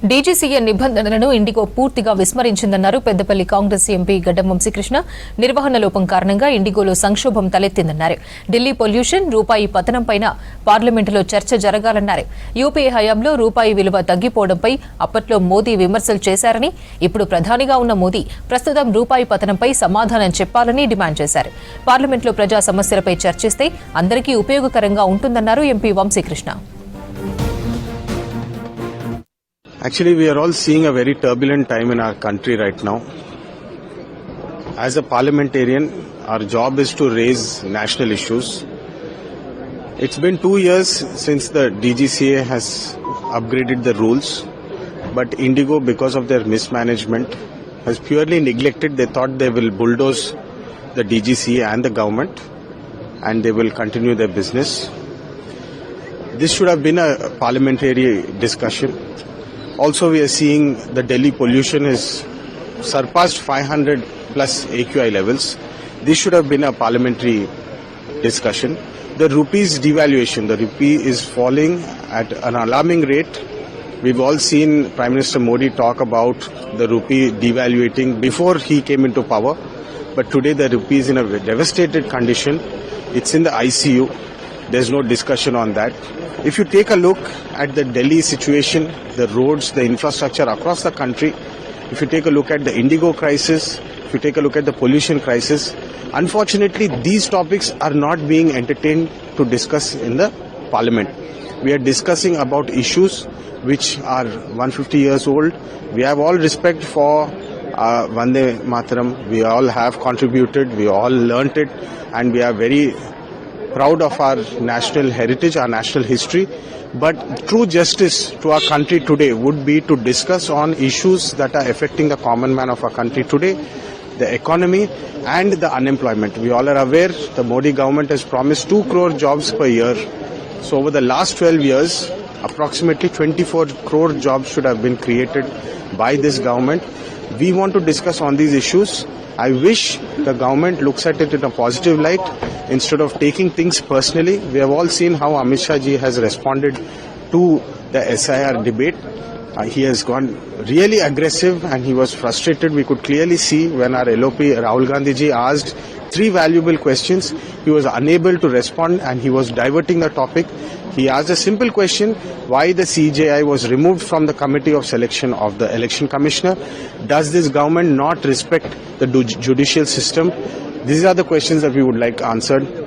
DGCA నిబంధనలను IndiGo పూర్తిగా విస్మరించిందన్నారు Peddapalli Congress MP గడ్డం వంశీకృష్ణ. నిర్వహణ లోపం కారణంగా ఇండిగోలో సంక్షోభం తలెత్తిందన్నారు. ఢిల్లీ పొల్యూషన్, రూపాయి పతనంపై పార్లమెంటులో చర్చ జరగాలన్నారు. యూపీఏ హయాంలో రూపాయి విలువ తగ్గిపోవడంపై అప్పట్లో మోదీ విమర్శలు చేశారని, ఇప్పుడు ప్రధానిగా ఉన్న మోదీ ప్రస్తుతం రూపాయి పతనంపై సమాధానం చెప్పాలని డిమాండ్ చేశారు. పార్లమెంట్లో ప్రజా సమస్యలపై చర్చిస్తే అందరికీ ఉపయోగకరంగా ఉంటుందన్నారు MP Vamshikrishna. Actually, we are all seeing a very turbulent time in our country right now. As a parliamentarian, our job is to raise national issues. It's been 2 years since the DGCA has upgraded the rules, but Indigo, because of their mismanagement, has purely neglected. They thought they will bulldoze the DGCA and the government, and they will continue their business. This should have been a parliamentary discussion. Also, we are seeing the Delhi pollution has surpassed 500 plus AQI levels. This should have been a parliamentary discussion. The rupee's devaluation, the rupee is falling at an alarming rate. We've all seen Prime Minister Modi talk about the rupee devaluating before he came into power. But today the rupee is in a devastated condition. It's in the ICU. There's no discussion on that. If you take a look at the Delhi situation, the roads, the infrastructure across the country, if you take a look at the Indigo crisis, if you take a look at the pollution crisis, unfortunately these topics are not being entertained to discuss in the parliament. We are discussing about issues which are 150 years old. We have all respect for Vande Mataram. We all have contributed, we all learnt it, and we are very proud of our national heritage, our national history. But true justice to our country today would be to discuss on issues that are affecting the common man of our country today, the economy and the unemployment. We all are aware the Modi government has promised 2 crore jobs per year. So over the last 12 years, approximately 24 crore jobs should have been created by this government. We want to discuss on these issues. I wish the government looks at it in a positive light instead of taking things personally. We have all seen how Amit Shah ji has responded to the SIR debate. He has gone really aggressive and he was frustrated. We could clearly see when our LOP Rahul Gandhi ji asked 3 valuable questions, he was unable to respond and he was diverting the topic. He asked a simple question, why the CJI was removed from the committee of selection of the election commissioner. Does this government not respect the judicial system? These are the questions that we would like answered.